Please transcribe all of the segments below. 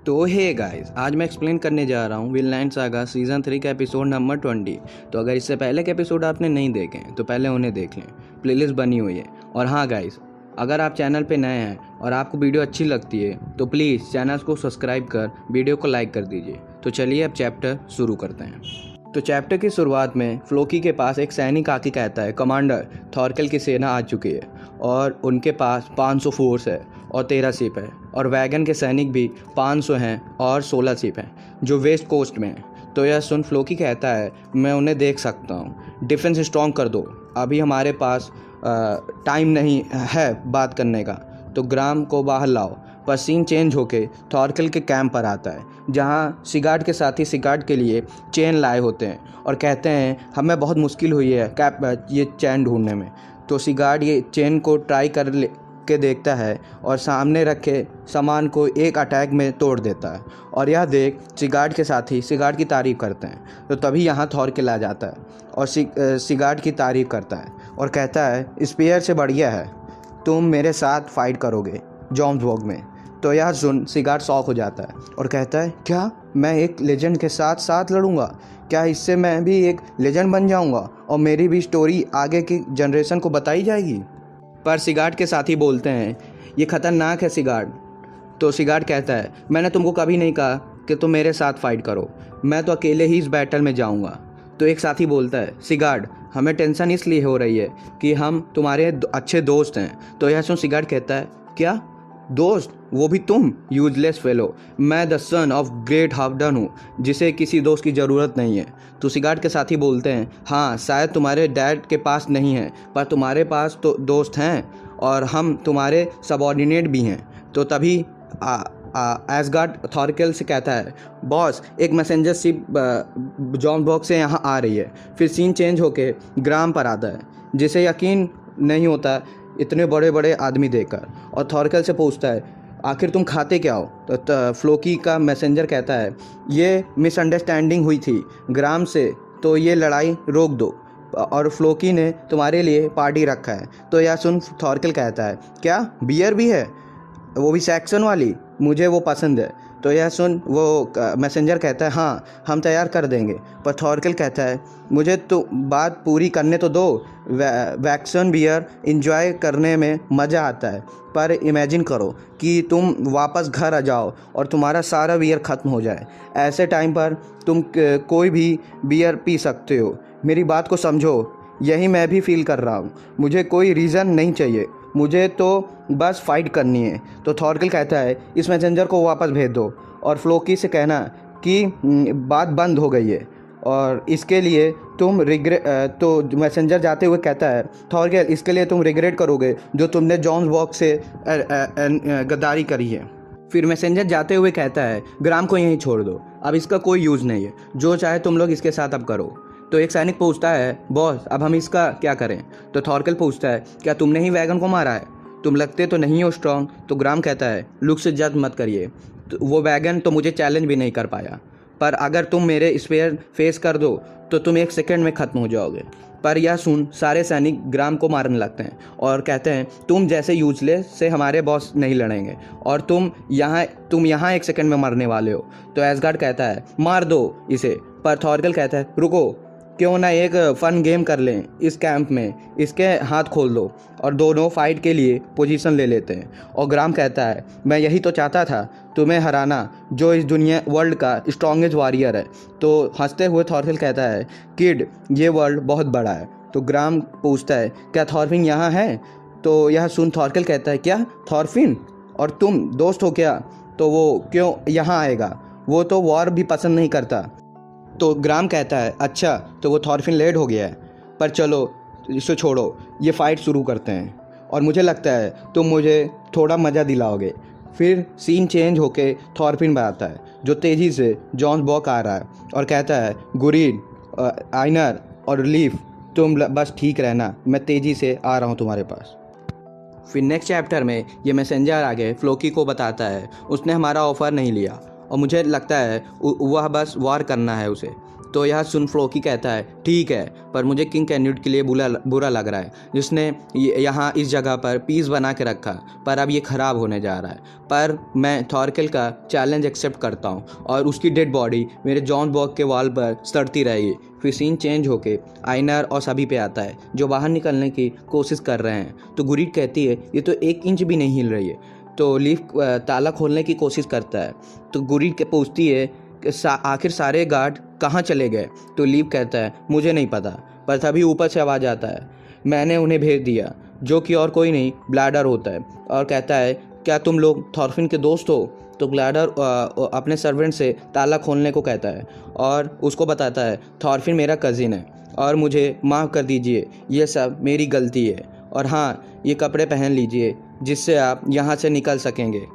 तो hey guys, आज मैं एक्सप्लेन करने जा रहा हूँ विनलैंड सागा सीज़न 3 का एपिसोड नंबर 20। तो अगर इससे पहले के एपिसोड आपने नहीं देखे तो पहले उन्हें देख लें, प्लेलिस्ट बनी हुई है। और हाँ गाइस, अगर आप चैनल पे नए हैं और आपको वीडियो अच्छी लगती है तो प्लीज़ चैनल को सब्सक्राइब कर वीडियो को लाइक कर दीजिए। तो चलिए अब चैप्टर शुरू करते हैं। तो चैप्टर की शुरुआत में फ्लोकी के पास एक सैनिक आके कहता है, कमांडर थॉरकेल की सेना आ चुकी है और उनके पास 500 फोर्स है और 13 शिप है, और वैगन के सैनिक भी 500 हैं और 16 शिप हैं जो वेस्ट कोस्ट में हैं। तो यह सुन फ्लोकी कहता है, मैं उन्हें देख सकता हूँ, डिफेंस स्ट्रॉन्ग कर दो, अभी हमारे पास टाइम नहीं है बात करने का, तो ग्राम को बाहर लाओ। पर सीन चेंज होके थॉरकेल के कैंप पर आता है जहाँ सिगार्ड के साथी सिगार्ड के लिए चेन लाए होते हैं और कहते हैं हमें बहुत मुश्किल हुई है कैप ये चैन ढूंढने में। तो सिगार्ड ये चेन को ट्राई के देखता है और सामने रखे सामान को एक अटैक में तोड़ देता है, और यह देख सिगार्ड के साथी सिगार्ड की तारीफ़ करते हैं। तो तभी यहाँ थॉरकेल आ जाता है और सिगार्ड की तारीफ़ करता है और कहता है स्पीयर से बढ़िया है, तुम मेरे साथ फाइट करोगे जॉम्सबर्ग में। तो यह सुन सिगार्ड शॉक हो जाता है और कहता है, क्या मैं एक लेजेंड के साथ साथ लड़ूंगा? क्या इससे मैं भी एक लेजेंड बन जाऊंगा और मेरी भी स्टोरी आगे की जनरेशन को बताई जाएगी? पर सिगार्ड के साथी बोलते हैं, ये खतरनाक है सिगार्ड। तो सिगार्ड कहता है, मैंने तुमको कभी नहीं कहा कि तुम मेरे साथ फाइट करो, मैं तो अकेले ही इस बैटल में जाऊंगा। तो एक साथी बोलता है, सिगार्ड हमें टेंशन इसलिए हो रही है कि हम तुम्हारे अच्छे दोस्त हैं। तो यह सुन सिगार्ड कहता है, क्या दोस्त, वो भी तुम? यूजलेस फेलो, मैं द सन ऑफ ग्रेट हाफडन हूँ जिसे किसी दोस्त की ज़रूरत नहीं है। तो सिगार्ड के साथी बोलते हैं, हाँ शायद तुम्हारे डैड के पास नहीं है, पर तुम्हारे पास तो दोस्त हैं और हम तुम्हारे सबऑर्डिनेट भी हैं। तो तभी एसगार्ड थॉरकेल से कहता है, बॉस एक मैसेंजर शिप जॉम्सबर्ग से यहाँ आ रही है। फिर सीन चेंज होके ग्राम पर आता है जिसे यकीन नहीं होता इतने बड़े बड़े आदमी देखकर, और थॉरकेल से पूछता है, आखिर तुम खाते क्या हो? तो फ्लोकी का मैसेंजर कहता है, ये मिसअंडरस्टैंडिंग हुई थी ग्राम से, तो ये लड़ाई रोक दो और फ्लोकी ने तुम्हारे लिए पार्टी रखा है। तो यह सुन थॉरकेल कहता है, क्या बियर भी है, वो भी सैक्सन वाली? मुझे वो पसंद है। तो यह सुन वो मैसेंजर कहता है, हाँ हम तैयार कर देंगे। पर थॉरकेल कहता है, मुझे तो बात पूरी करने तो दो, वैक्सन बियर इंजॉय करने में मज़ा आता है, पर इमेजिन करो कि तुम वापस घर आ जाओ और तुम्हारा सारा बियर ख़त्म हो जाए। ऐसे टाइम पर तुम कोई भी बियर पी सकते हो, मेरी बात को समझो, यही मैं भी फील कर रहा हूँ। मुझे कोई रीज़न नहीं चाहिए, मुझे तो बस फाइट करनी है। तो थॉरकेल कहता है, इस मैसेंजर को वापस भेज दो और फ्लोकी से कहना कि बात बंद हो गई है और इसके लिए तुम तो मैसेंजर जाते हुए कहता है, थॉरकेल इसके लिए तुम रिग्रेट करोगे जो तुमने जॉम्सबर्ग से गद्दारी करी है। फिर मैसेंजर जाते हुए कहता है, ग्राम को यहीं छोड़ दो, अब इसका कोई यूज़ नहीं है, जो चाहे तुम लोग इसके साथ अब करो। तो एक सैनिक पूछता है, बॉस अब हम इसका क्या करें? तो थॉरकेल पूछता है, क्या तुमने ही वैगन को मारा है? तुम लगते तो नहीं हो स्ट्रांग। तो ग्राम कहता है, लुक से जज मत करिए, तो वो वैगन तो मुझे चैलेंज भी नहीं कर पाया, पर अगर तुम मेरे स्पेयर फेस कर दो तो तुम 1 सेकंड में ख़त्म हो जाओगे। पर यह सुन सारे सैनिक ग्राम को मारने लगते हैं और कहते हैं, तुम जैसे यूजलेस से हमारे बॉस नहीं लड़ेंगे और तुम यहाँ 1 सेकंड में मरने वाले हो। तो एसगार्ड कहता है, मार दो इसे। पर थॉरकेल कहता है, रुको, क्यों ना एक फ़न गेम कर लें इस कैंप में, इसके हाथ खोल दो और दोनों फाइट के लिए पोजीशन ले लेते हैं। और ग्राम कहता है, मैं यही तो चाहता था, तुम्हें हराना, जो इस दुनिया वर्ल्ड का स्ट्रॉन्गेस्ट वॉरियर है। तो हंसते हुए थॉरकेल कहता है, किड ये वर्ल्ड बहुत बड़ा है। तो ग्राम पूछता है, क्या थॉरफिन यहाँ है? तो यह सुन थॉरकेल कहता है, क्या थॉरफिन और तुम दोस्त हो क्या? तो वो क्यों यहाँ आएगा, वो तो वॉर भी पसंद नहीं करता। तो ग्राम कहता है, अच्छा तो वो थॉरफिन लेट हो गया है, पर चलो इसे छोड़ो, ये फ़ाइट शुरू करते हैं और मुझे लगता है तुम मुझे थोड़ा मज़ा दिलाओगे। फिर सीन चेंज होके थॉरफिन आता है जो तेज़ी से जॉम्सबर्ग आ रहा है और कहता है, गुरीन, आइनर और लीफ, तुम बस ठीक रहना, मैं तेज़ी से आ रहा हूँ तुम्हारे पास। फिर नेक्स्ट चैप्टर में ये मैसेंजर आगे फ्लोकी को बताता है, उसने हमारा ऑफ़र नहीं लिया और मुझे लगता है वह बस वार करना है उसे। तो यह सुन फ्लोकी कहता है ठीक है, पर मुझे किंग कैन्यूट के लिए बुरा लग रहा है, जिसने यहाँ इस जगह पर पीस बना के रखा, पर अब ये ख़राब होने जा रहा है। पर मैं थॉरकेल का चैलेंज एक्सेप्ट करता हूँ और उसकी डेड बॉडी मेरे जॉन बॉग के वॉल पर सड़ती रहेगी। फिर सीन चेंज होके आइनर और सभी पे आता है जो बाहर निकलने की कोशिश कर रहे हैं। तो गुरीड कहती है ये तो 1 इंच भी नहीं हिल रही है। तो लीफ ताला खोलने की कोशिश करता है। तो गुरीड के पूछती है आखिर सारे गार्ड कहाँ चले गए। तो लीफ कहता है मुझे नहीं पता, पर तभी ऊपर से आवाज़ आता है मैंने उन्हें भेज दिया, जो कि और कोई नहीं ब्लैडर होता है, और कहता है क्या तुम लोग थॉरफिन के दोस्त हो। तो ग्लैडर अपने सर्वेंट से ताला खोलने को कहता है और उसको बताता है थॉरफिन मेरा कज़िन है और मुझे माफ़ कर दीजिए, ये सब मेरी गलती है, और हाँ ये कपड़े पहन लीजिए जिससे आप यहाँ से निकल सकेंगे।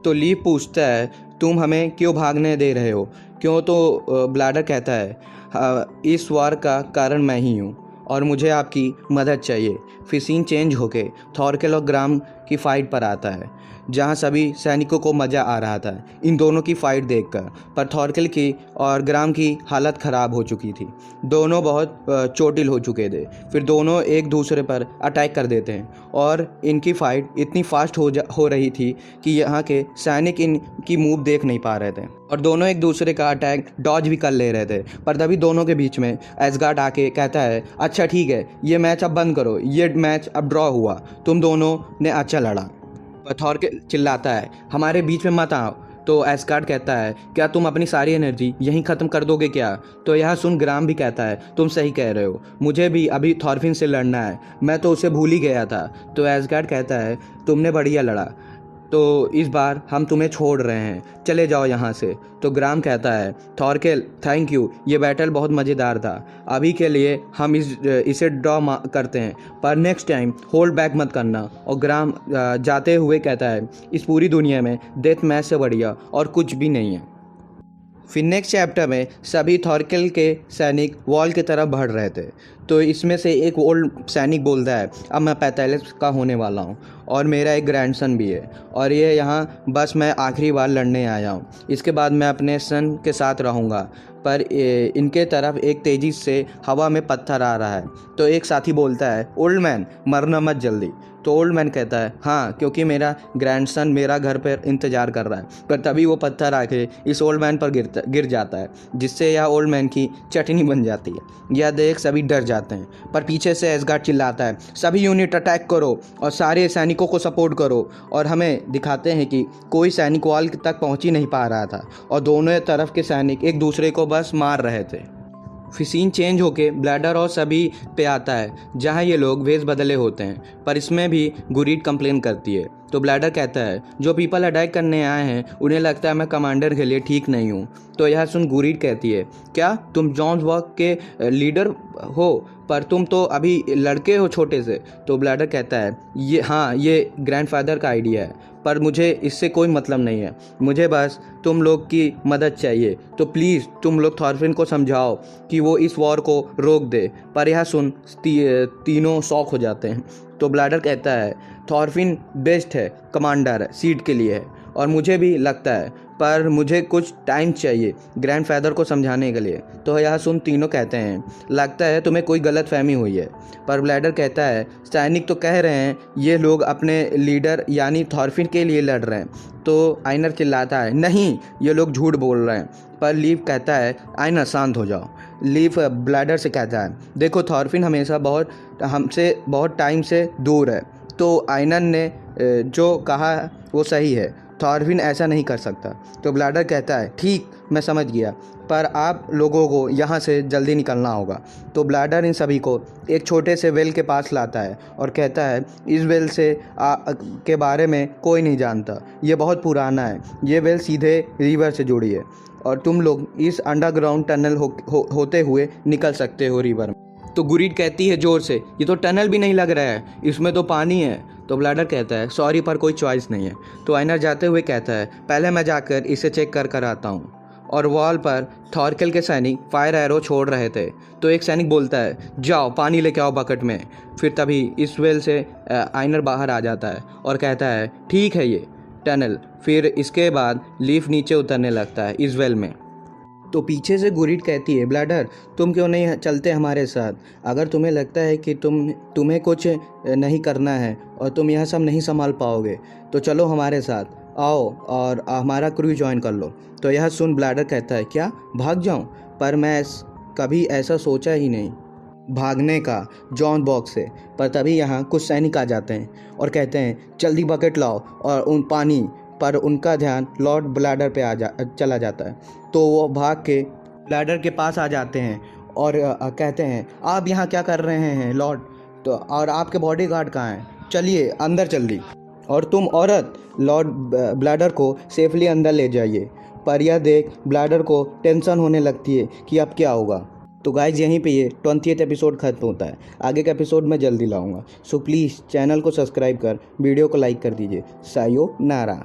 तो लीफ पूछता है तुम हमें क्यों भागने दे रहे हो क्यों। तो ब्लैडर कहता है इस वार का कारण मैं ही हूँ और मुझे आपकी मदद चाहिए। फिर सीन चेंज होके थॉरकेल और ग्राम की फ़ाइट पर आता है, जहां सभी सैनिकों को मज़ा आ रहा था इन दोनों की फ़ाइट देखकर। पर थॉरकेल की और ग्राम की हालत ख़राब हो चुकी थी, दोनों बहुत चोटिल हो चुके थे। फिर दोनों एक दूसरे पर अटैक कर देते हैं और इनकी फ़ाइट इतनी फास्ट हो रही थी कि यहाँ के सैनिक इनकी मूव देख नहीं पा रहे थे और दोनों एक दूसरे का अटैक डॉज भी कर ले रहे थे। पर तभी दोनों के बीच में एसगार्ड आके कहता है अच्छा ठीक है, ये मैच अब बंद करो, ये मैच अब ड्रॉ हुआ, तुम दोनों ने अच्छा लड़ा। थॉरकेल चिल्लाता है हमारे बीच में मत आओ। तो एसगार्ड कहता है क्या तुम अपनी सारी एनर्जी यहीं ख़त्म कर दोगे क्या। तो यह सुन ग्राम भी कहता है तुम सही कह रहे हो, मुझे भी अभी थॉरफिन से लड़ना है, मैं तो उसे भूल ही गया था। तो एसगार्ड कहता है तुमने बढ़िया लड़ा, तो इस बार हम तुम्हें छोड़ रहे हैं, चले जाओ यहाँ से। तो ग्राम कहता है थॉरकेल थैंक यू, ये बैटल बहुत मज़ेदार था, अभी के लिए हम इसे ड्रॉ करते हैं, पर नेक्स्ट टाइम होल्ड बैक मत करना। और ग्राम जाते हुए कहता है इस पूरी दुनिया में डेथ मैच से बढ़िया और कुछ भी नहीं है। फिर नेक्स्ट चैप्टर में सभी थॉरकेल के सैनिक वॉल की तरफ बढ़ रहे थे। तो इसमें से एक ओल्ड सैनिक बोलता है अब मैं 45 का होने वाला हूँ और मेरा एक ग्रैंडसन भी है और ये यहाँ बस मैं आखिरी बार लड़ने आया हूँ, इसके बाद मैं अपने सन के साथ रहूँगा। पर इनके तरफ एक तेज़ी से हवा में पत्थर आ रहा है। तो एक साथी बोलता है ओल्ड मैन मरना मत जल्दी। तो ओल्ड मैन कहता है हाँ, क्योंकि मेरा ग्रैंडसन मेरा घर पर इंतज़ार कर रहा है। पर तभी वो पत्थर आके इस ओल्ड मैन पर गिर जाता है, जिससे यह ओल्ड मैन की चटनी बन जाती है। यह देख सभी डर जाते हैं। पर पीछे से एसगार्ड चिल्लाता है सभी यूनिट अटैक करो और सारे सैनिकों को सपोर्ट करो। और हमें दिखाते हैं कि कोई सैनिक वॉल तक पहुँच ही नहीं पा रहा था और दोनों तरफ के सैनिक एक दूसरे को बस मार रहे थे। फिर सीन चेंज होके ब्लैडर और सभी पे आता है, जहाँ ये लोग वेश बदले होते हैं। पर इसमें भी गुरीड कंप्लेन करती है। तो ब्लैडर कहता है जो पीपल अटैक करने आए हैं उन्हें लगता है मैं कमांडर के लिए ठीक नहीं हूँ। तो यह सुन गुरीड कहती है क्या तुम जॉन्स वॉक के लीडर हो, पर तुम तो अभी लड़के हो छोटे से। तो ब्लैडर कहता है ये हाँ, ये ग्रैंडफादर का आइडिया है, पर मुझे इससे कोई मतलब नहीं है, मुझे बस तुम लोग की मदद चाहिए। तो प्लीज़ तुम लोग थॉरफिन को समझाओ कि वो इस वॉर को रोक दे। पर यह सुन तीनों शॉक हो जाते हैं। तो ब्लैडर कहता है थॉरफिन बेस्ट है कमांडर सीट के लिए है और मुझे भी लगता है, पर मुझे कुछ टाइम चाहिए ग्रैंडफादर को समझाने के लिए। तो यह सुन तीनों कहते हैं लगता है तुम्हें कोई गलत फहमी हुई है। पर ब्लैडर कहता है सैनिक तो कह रहे हैं ये लोग अपने लीडर यानी थॉरफिन के लिए लड़ रहे हैं। तो आइनर चिल्लाता है नहीं, ये लोग झूठ बोल रहे हैं। पर लीफ कहता है आइनर शांत हो जाओ। लीफ ब्लैडर से कहता है देखो थॉरफिन हमेशा हमसे बहुत टाइम से दूर है। तो आइनर ने जो कहा वो सही है, थॉरफिन ऐसा नहीं कर सकता। तो ब्लैडर कहता है ठीक, मैं समझ गया, पर आप लोगों को यहाँ से जल्दी निकलना होगा। तो ब्लैडर इन सभी को एक छोटे से वेल के पास लाता है और कहता है इस वेल के बारे में कोई नहीं जानता, ये बहुत पुराना है, ये वेल सीधे रिवर से जुड़ी है और तुम लोग इस अंडरग्राउंड टनल होते हुए निकल सकते हो रिवर में। तो गुरीड कहती है ज़ोर से ये तो टनल भी नहीं लग रहा है, इसमें तो पानी है। तो ब्लैडर कहता है सॉरी, पर कोई चॉइस नहीं है। तो आइनर जाते हुए कहता है पहले मैं जाकर इसे चेक कर आता हूँ। और वॉल पर थॉरकेल के सैनिक फायर एरो छोड़ रहे थे। तो एक सैनिक बोलता है जाओ पानी लेके आओ बकेट में। फिर तभी इस वेल से आइनर बाहर आ जाता है और कहता है ठीक है ये टनल। फिर इसके बाद लीफ नीचे उतरने लगता है इस वेल में। तो पीछे से गुरीड कहती है, ब्लैडर तुम क्यों नहीं चलते हमारे साथ? अगर तुम्हें लगता है कि तुम्हें कुछ नहीं करना है और तुम यह सब नहीं संभाल पाओगे तो चलो हमारे साथ आओ और हमारा क्रू ज्वाइन कर लो। तो यह सुन ब्लैडर कहता है, क्या भाग जाऊं? पर मैं कभी ऐसा सोचा ही नहीं भागने का जॉन बॉक्स से। पर तभी यहाँ कुछ सैनिक आ जाते हैं और कहते हैं, जल्दी बकेट लाओ और उन पानी। पर उनका ध्यान लॉर्ड ब्लैडर पे चला जाता है। तो वो भाग के ब्लैडर के पास आ जाते हैं और कहते हैं, आप यहाँ क्या कर रहे हैं लॉर्ड? तो और आपके बॉडीगार्ड कहाँ हैं? चलिए अंदर जल्दी। और तुम औरत लॉर्ड ब्लैडर को सेफली अंदर ले जाइए। पर यह देख ब्लैडर को टेंशन होने लगती है कि अब क्या होगा। तो गाइज यहीं पे ये 20th एपिसोड खत्म होता है। आगे का एपिसोड मैं जल्दी लाऊंगा। सो प्लीज़ चैनल को सब्सक्राइब कर वीडियो को लाइक कर दीजिए। सायोनारा।